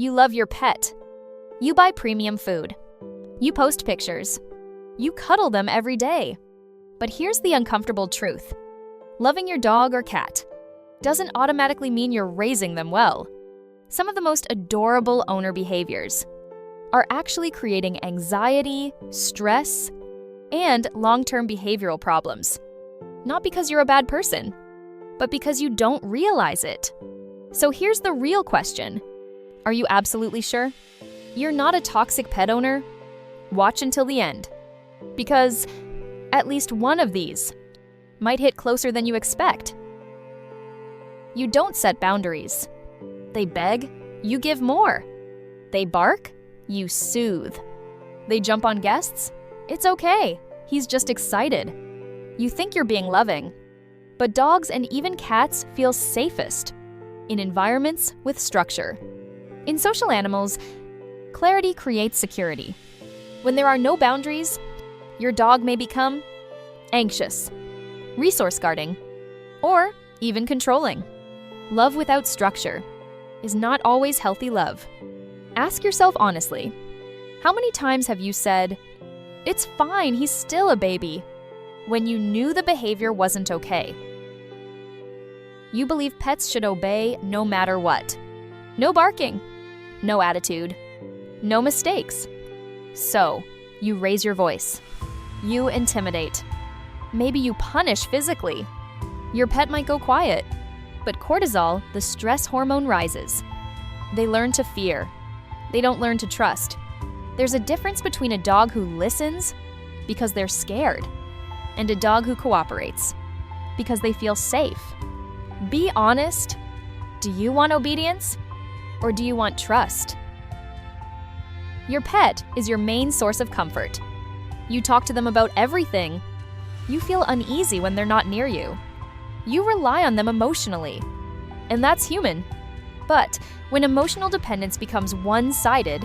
You love your pet. You buy premium food. You post pictures. You cuddle them every day. But here's the uncomfortable truth. Loving your dog or cat doesn't automatically mean you're raising them well. Some of the most adorable owner behaviors are actually creating anxiety, stress, and long-term behavioral problems. Not because you're a bad person, but because you don't realize it. So here's the real question. Are you absolutely sure? You're not a toxic pet owner? Watch until the end. Because at least one of these might hit closer than you expect. You don't set boundaries. They beg, you give more. They bark, you soothe. They jump on guests? It's okay. He's just excited. You think you're being loving. But dogs and even cats feel safest in environments with structure. In social animals, clarity creates security. When there are no boundaries, your dog may become anxious, resource guarding, or even controlling. Love without structure is not always healthy love. Ask yourself honestly, how many times have you said, "It's fine, he's still a baby," when you knew the behavior wasn't okay? You believe pets should obey no matter what. No barking, no attitude, no mistakes. So, you raise your voice. You intimidate. Maybe you punish physically. Your pet might go quiet, but cortisol, the stress hormone, rises. They learn to fear. They don't learn to trust. There's a difference between a dog who listens because they're scared and a dog who cooperates because they feel safe. Be honest. Do you want obedience or do you want trust? Your pet is your main source of comfort. You talk to them about everything. You feel uneasy when they're not near you. You rely on them emotionally, and that's human. But when emotional dependence becomes one-sided,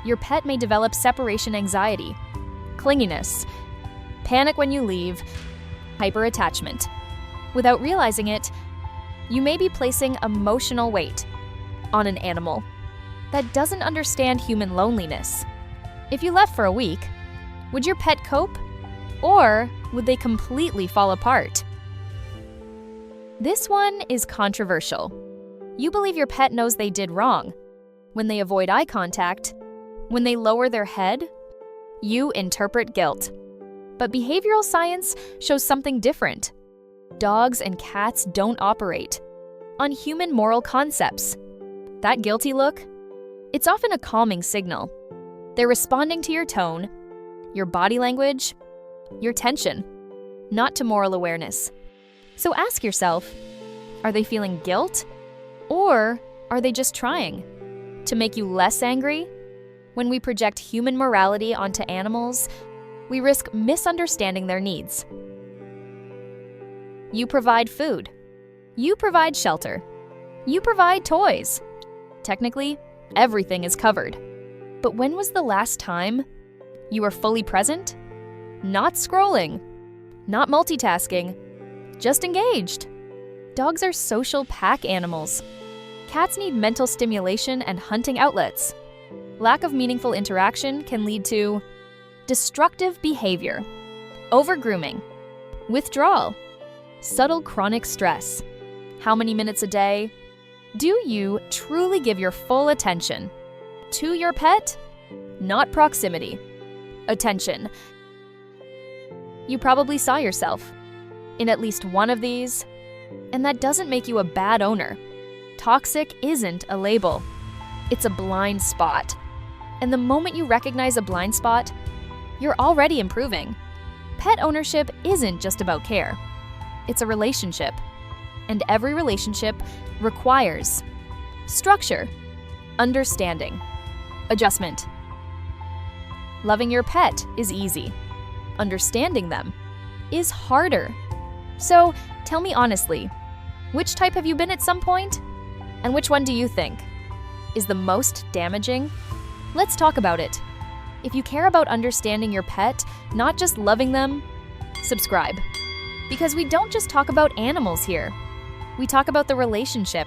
your pet may develop separation anxiety, clinginess, panic when you leave, hyperattachment. Without realizing it, you may be placing emotional weight on an animal that doesn't understand human loneliness. If you left for a week, would your pet cope? Or would they completely fall apart? This one is controversial. You believe your pet knows they did wrong. When they avoid eye contact, when they lower their head, you interpret guilt. But behavioral science shows something different. Dogs and cats don't operate on human moral concepts. That guilty look, it's often a calming signal. They're responding to your tone, your body language, your tension, not to moral awareness. So ask yourself, are they feeling guilt? Or are they just trying to make you less angry? When we project human morality onto animals, we risk misunderstanding their needs. You provide food. You provide shelter. You provide toys. Technically, everything is covered. But when was the last time you were fully present? Not scrolling, not multitasking, just engaged. Dogs are social pack animals. Cats need mental stimulation and hunting outlets. Lack of meaningful interaction can lead to destructive behavior, over-grooming, withdrawal, subtle chronic stress. How many minutes a day? Do you truly give your full attention to your pet? Not proximity. Attention. You probably saw yourself in at least one of these, and that doesn't make you a bad owner. Toxic isn't a label. It's a blind spot. And the moment you recognize a blind spot, you're already improving. Pet ownership isn't just about care. It's a relationship. And every relationship requires structure, understanding, adjustment. Loving your pet is easy. Understanding them is harder. So tell me honestly, which type have you been at some point? And which one do you think is the most damaging? Let's talk about it. If you care about understanding your pet, not just loving them, subscribe. Because we don't just talk about animals here. We talk about the relationship,